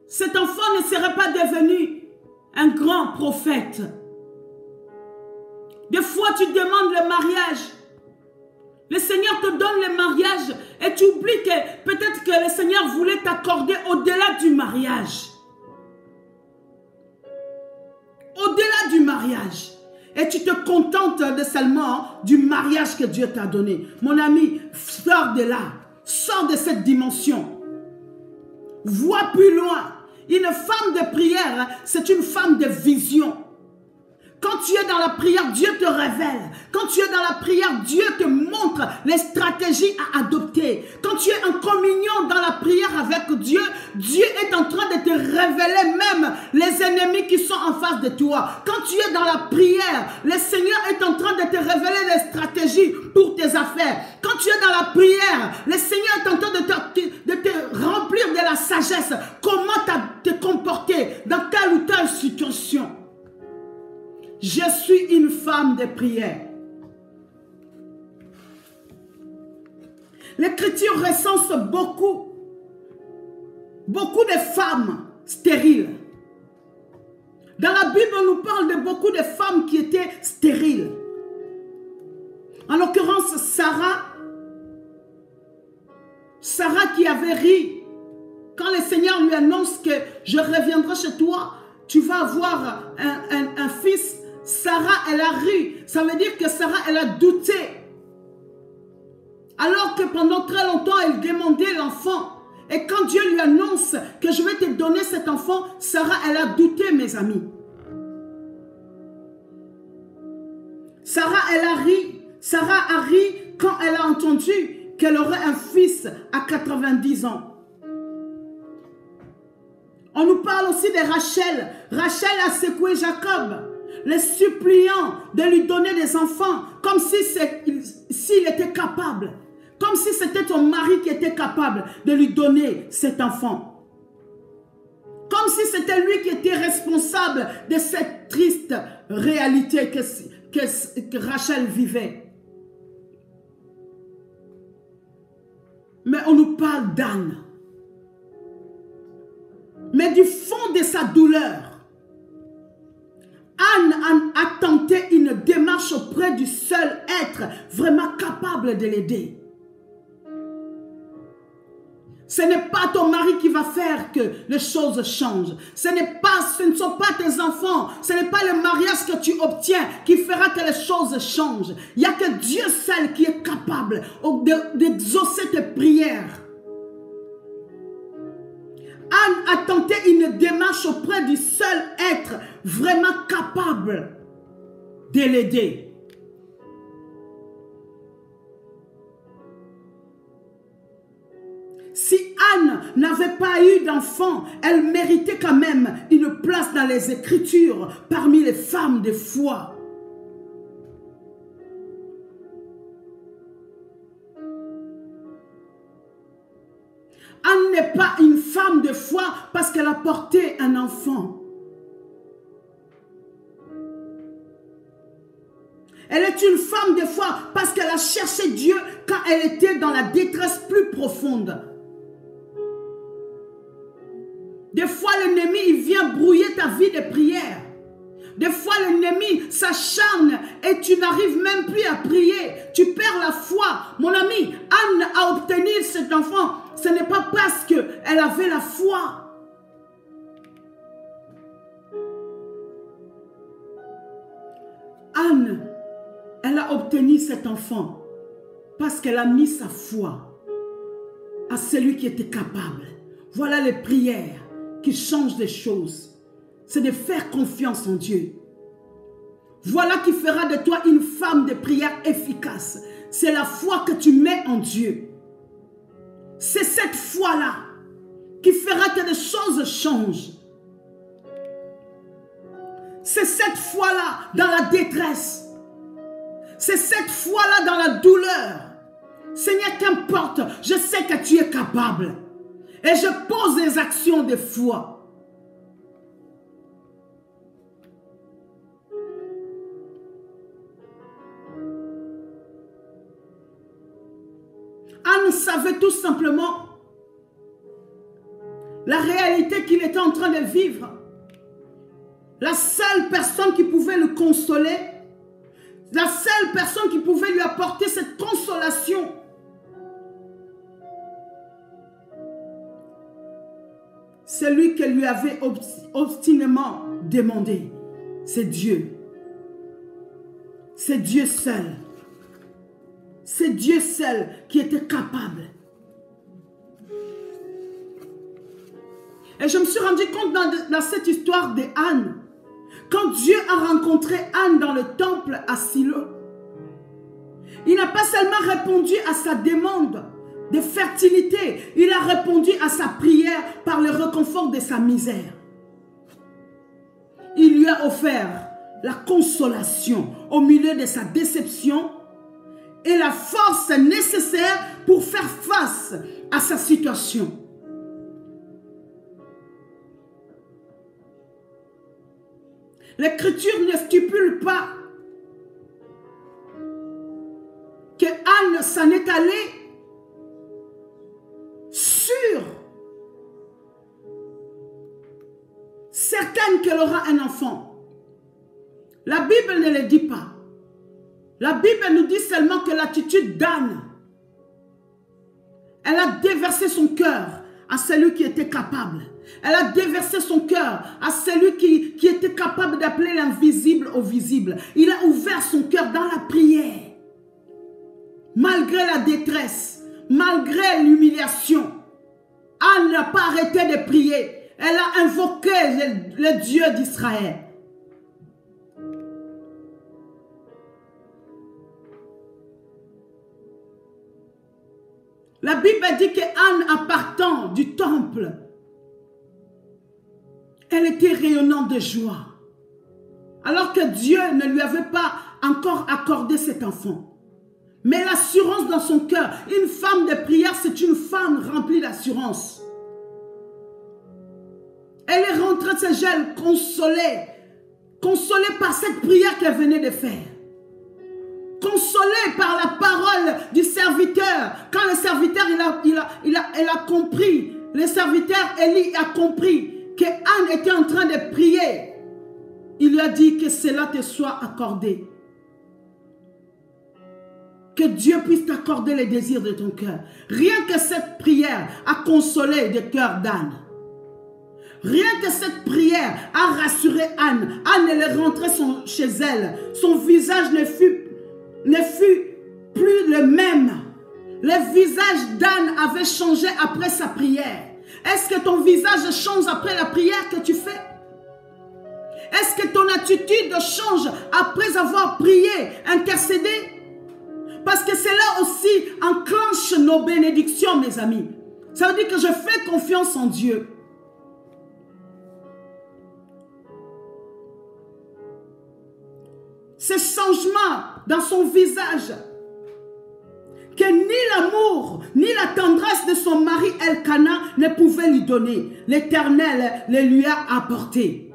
cet enfant ne serait pas devenu un grand prophète. Des fois, tu demandes le mariage. Le Seigneur te donne le mariage et tu oublies que peut-être que le Seigneur voulait t'accorder au-delà du mariage. Au-delà du mariage. Et tu te contentes de seulement du mariage que Dieu t'a donné. Mon ami, sors de là. Sors de cette dimension. Vois plus loin. Une femme de prière, c'est une femme de vision. Quand tu es dans la prière, Dieu te révèle. Quand tu es dans la prière, Dieu te montre les stratégies à adopter. Quand tu es en communion dans la prière avec Dieu, Dieu est en train de te révéler même les ennemis qui sont en face de toi. Quand tu es dans la prière, le Seigneur est en train de te révéler les stratégies pour tes affaires. Quand tu es dans la prière, le Seigneur est en train de te remplir de la sagesse. Comment te comporter dans telle ou telle situation. Je suis une femme de prière. L'Écriture recense beaucoup de femmes stériles. Dans la Bible, on nous parle de beaucoup de femmes qui étaient stériles. En l'occurrence, Sarah qui avait ri. Quand le Seigneur lui annonce que je reviendrai chez toi, tu vas avoir un fils. Sarah, elle a ri. Ça veut dire que Sarah, elle a douté. Alors que pendant très longtemps, elle demandait l'enfant. Et quand Dieu lui annonce que je vais te donner cet enfant, Sarah, elle a douté, mes amis. Sarah, elle a ri. Sarah a ri quand elle a entendu qu'elle aurait un fils à 90 ans. On nous parle aussi de Rachel. Rachel a secoué Jacob, le suppliant de lui donner des enfants, comme s'il était capable. Comme si c'était ton mari qui était capable de lui donner cet enfant. Comme si c'était lui qui était responsable de cette triste réalité que Rachel vivait. Mais on nous parle d'Anne. Mais du fond de sa douleur, Anne a tenté une démarche auprès du seul être vraiment capable de l'aider. Ce n'est pas ton mari qui va faire que les choses changent. Ce ne sont pas tes enfants. Ce n'est pas le mariage que tu obtiens qui fera que les choses changent. Il n'y a que Dieu seul qui est capable d'exaucer tes prières. Anne a tenté une démarche auprès du seul être vraiment capable de l'aider. Si Anne n'avait pas eu d'enfant, elle méritait quand même une place dans les Écritures parmi les femmes de foi. Anne n'est pas une femme de foi parce qu'elle a porté un enfant. Elle est une femme de foi parce qu'elle a cherché Dieu quand elle était dans la détresse plus profonde. Des fois, l'ennemi, il vient brouiller ta vie de prière. Des fois, l'ennemi s'acharne et tu n'arrives même plus à prier. Tu perds la foi. Mon ami, Anne a obtenu cet enfant. Ce n'est pas parce qu'elle avait la foi. Anne, elle a obtenu cet enfant parce qu'elle a mis sa foi à celui qui était capable. Voilà les prières qui changent les choses. C'est de faire confiance en Dieu. Voilà qui fera de toi une femme de prière efficace. C'est la foi que tu mets en Dieu. C'est cette foi-là qui fera que les choses changent. C'est cette foi-là dans la détresse. C'est cette foi-là dans la douleur. Seigneur, qu'importe, je sais que tu es capable. Et je pose des actions de foi. Anne savait tout simplement la réalité qu'il était en train de vivre. La seule personne qui pouvait le consoler, la seule personne qui pouvait lui apporter cette consolation, c'est lui qui lui avait obstinément demandé. C'est Dieu. C'est Dieu seul. C'est Dieu seul qui était capable. Et je me suis rendu compte dans cette histoire de Anne, quand Dieu a rencontré Anne dans le temple à Silo, il n'a pas seulement répondu à sa demande de fertilité, il a répondu à sa prière par le réconfort de sa misère. Il lui a offert la consolation au milieu de sa déception et la force nécessaire pour faire face à sa situation. L'Écriture ne stipule pas que Anne s'en est allée sûre, certaine qu'elle aura un enfant. La Bible ne le dit pas. La Bible nous dit seulement que l'attitude d'Anne, elle a déversé son cœur à celui qui était capable. Elle a déversé son cœur à celui qui était capable d'appeler l'invisible au visible. Il a ouvert son cœur dans la prière. Malgré la détresse, malgré l'humiliation, Anne n'a pas arrêté de prier. Elle a invoqué le Dieu d'Israël. La Bible dit qu'Anne, en partant du temple, elle était rayonnante de joie. Alors que Dieu ne lui avait pas encore accordé cet enfant. Mais l'assurance dans son cœur, une femme de prière, c'est une femme remplie d'assurance. Elle est rentrée de ses gels consolée par cette prière qu'elle venait de faire. Consolée par la parole du serviteur. Quand le serviteur il a compris, le serviteur Élie a compris que Anne était en train de prier, il lui a dit que cela te soit accordé. Que Dieu puisse t'accorder les désirs de ton cœur. Rien que cette prière a consolé le cœur d'Anne. Rien que cette prière a rassuré Anne. Anne, elle est rentrée chez elle. Son visage ne fut plus le même. Le visage d'Anne avait changé après sa prière. Est-ce que ton visage change après la prière que tu fais? Est-ce que ton attitude change après avoir prié, intercédé? Parce que cela aussi enclenche nos bénédictions, mes amis. Ça veut dire que je fais confiance en Dieu. Ce changement dans son visage, que ni l'amour, ni la tendresse de son mari Elkana ne pouvaient lui donner. L'Éternel le lui a apporté.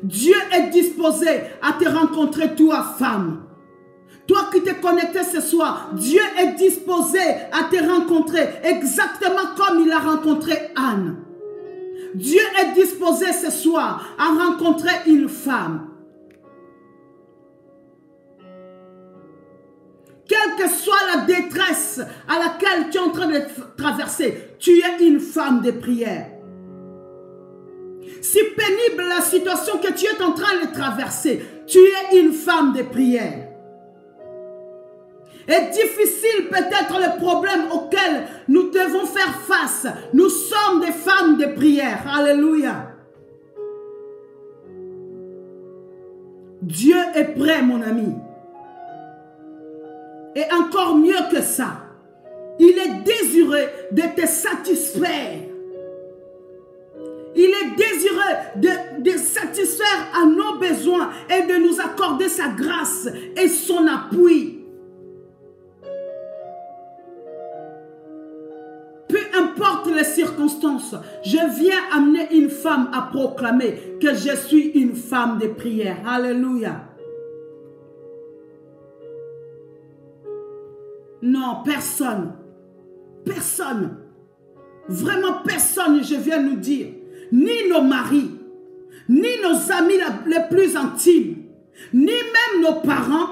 Dieu est disposé à te rencontrer, toi, femme. Toi qui t'es connecté ce soir, Dieu est disposé à te rencontrer exactement comme il a rencontré Anne. Dieu est disposé ce soir à rencontrer une femme. Quelle que soit la détresse à laquelle tu es en train de traverser, tu es une femme de prière. Si pénible la situation que tu es en train de traverser, tu es une femme de prière. Et difficile peut-être le problème auquel nous devons faire face. Nous sommes des femmes de prière. Alléluia. Dieu est prêt, mon ami. Et encore mieux que ça, Il est désireux de te satisfaire. Il est désireux de satisfaire à nos besoins et de nous accorder sa grâce et son appui. Peu importe les circonstances, je viens amener une femme à proclamer que je suis une femme de prière. Alléluia. Non, personne, vraiment personne, je viens nous dire, ni nos maris, ni nos amis les plus intimes, ni même nos parents,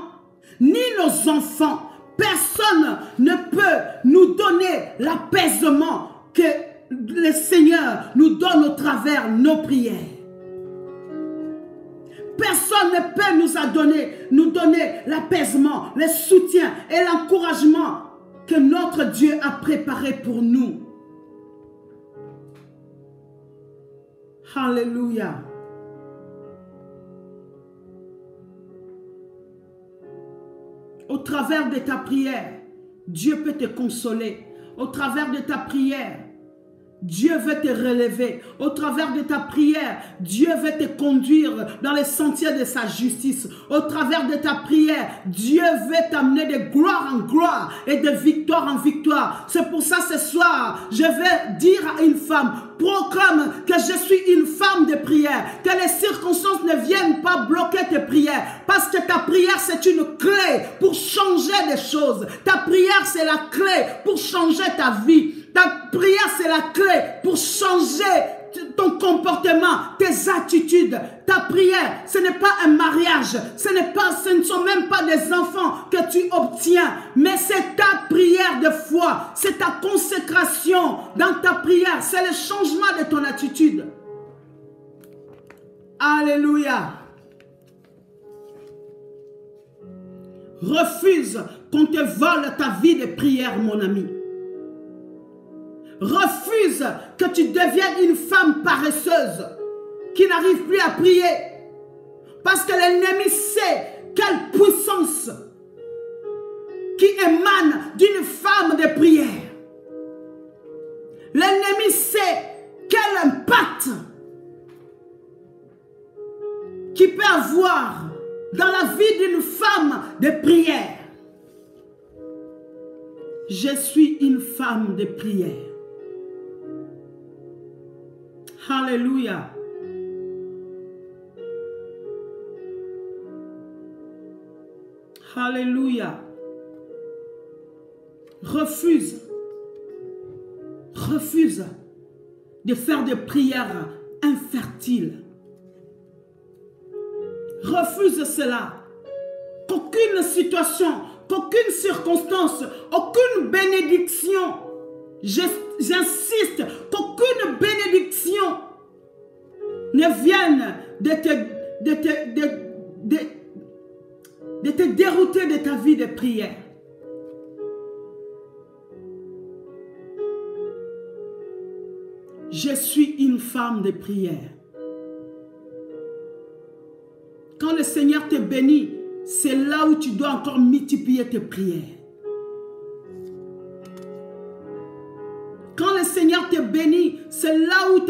ni nos enfants, personne ne peut nous donner l'apaisement que le Seigneur nous donne au travers de nos prières. Personne ne peut nous donner l'apaisement, le soutien et l'encouragement que notre Dieu a préparé pour nous. Alléluia. Au travers de ta prière, Dieu peut te consoler. Au travers de ta prière, Dieu veut te relever. Au travers de ta prière, Dieu veut te conduire dans les sentiers de sa justice. Au travers de ta prière, Dieu veut t'amener de gloire en gloire et de victoire en victoire. C'est pour ça ce soir, je vais dire à une femme, proclame que je suis une femme de prière. Que les circonstances ne viennent pas bloquer tes prières. Parce que ta prière, c'est une clé pour changer des choses. Ta prière, c'est la clé pour changer ta vie. Ta prière, c'est la clé pour changer ton comportement, tes attitudes. Ta prière, ce n'est pas un mariage, ce ne sont même pas des enfants que tu obtiens, mais c'est ta prière de foi, c'est ta consécration dans ta prière, c'est le changement de ton attitude. Alléluia. Refuse qu'on te vole ta vie de prière, mon ami. Refuse que tu deviennes une femme paresseuse qui n'arrive plus à prier. Parce que l'ennemi sait quelle puissance qui émane d'une femme de prière. L'ennemi sait quel impact qu'il peut avoir dans la vie d'une femme de prière. Je suis une femme de prière. Alléluia. Alléluia. Refuse de faire des prières infertiles. Refuse cela. Qu'aucune situation, qu'aucune circonstance, aucune bénédiction, j'insiste, qu'aucune bénédiction ne vienne de te dérouter de ta vie de prière. Je suis une femme de prière. Quand le Seigneur te bénit, c'est là où tu dois encore multiplier tes prières. Quand le Seigneur te bénit, c'est là où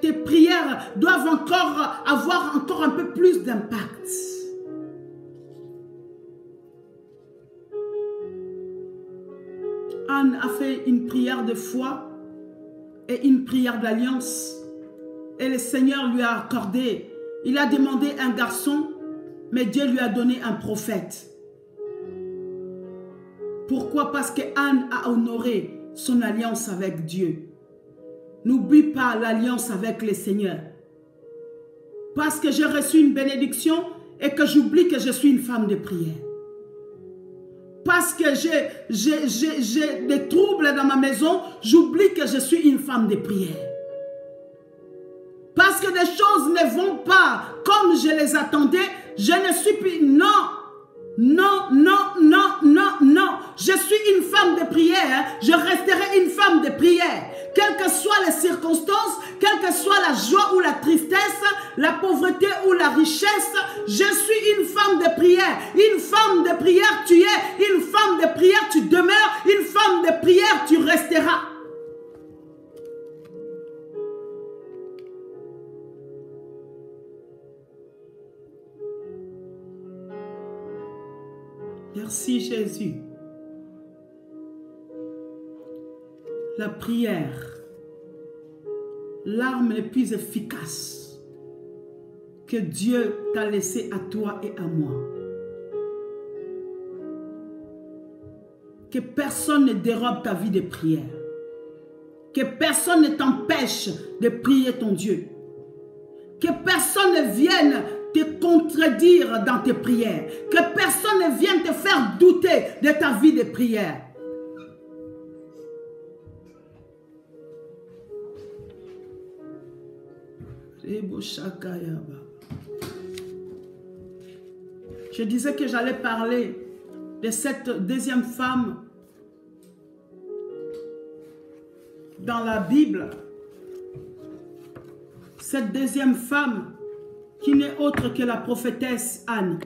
tes prières doivent encore avoir encore un peu plus d'impact. Anne a fait une prière de foi et une prière d'alliance. Et le Seigneur lui a accordé, il a demandé un garçon, mais Dieu lui a donné un prophète. Pourquoi? Parce que Anne a honoré son alliance avec Dieu. N'oublie pas l'alliance avec le Seigneur. Parce que j'ai reçu une bénédiction et que j'oublie que je suis une femme de prière. Parce que j'ai des troubles dans ma maison, j'oublie que je suis une femme de prière. Parce que des choses ne vont pas comme je les attendais, je ne suis plus... Non, non, non, non, non, non. Je suis une femme de prière. Je resterai une femme de prière. Quelles que soient les circonstances, quelle que soit la joie ou la tristesse, la pauvreté ou la richesse, je suis une femme de prière. Une femme de prière, tu es. Une femme de prière, tu demeures. Une femme Merci Jésus. La prière, l'arme la plus efficace que Dieu t'a laissée à toi et à moi. Que personne ne dérobe ta vie de prière. Que personne ne t'empêche de prier ton Dieu. Que personne ne vienne te contredire dans tes prières. Que personne ne vienne te faire douter de ta vie de prière. Je disais que j'allais parler de cette deuxième femme dans la Bible. Cette deuxième femme qui n'est autre que la prophétesse Anne.